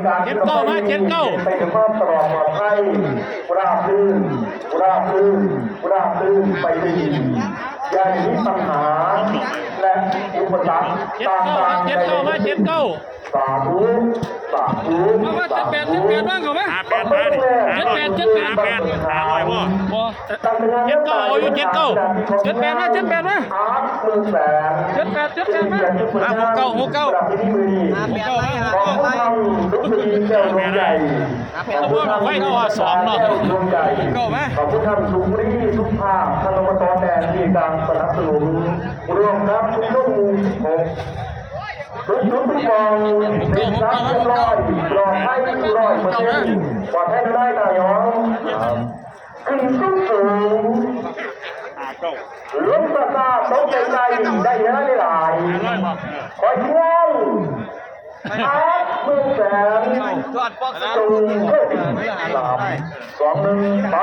มาเจ็ดเก้าไปถึงความตลอดปลอดภัยราบรื่นไปดีอย่ามีปัญหาและอุปสรรคต่างๆเจ็ดเก้าสาธุมาเจ็ดแปดบ้างเหรอไหม5-8มาดิ500บ่เจ็ดเก้าเอาอยู่เจ็ดเก้ามาเจ็ดแปดมา6-9ไว้ก็ว่า2เนาะขอบคุณท่านสุรีทุกภาคท่านอบต.แดนที่การสนับสนุนรวมทั้งทุกช่วงทุกมองเป็นน้ำเรียบร้อยปลอดภัย100%ปลอดภัยได้ตายองขึ้นสูงล้มตาตาตกใจได้เยอะหลายคอยช่วยมือแสนจอดปอกตู3 2 1ไป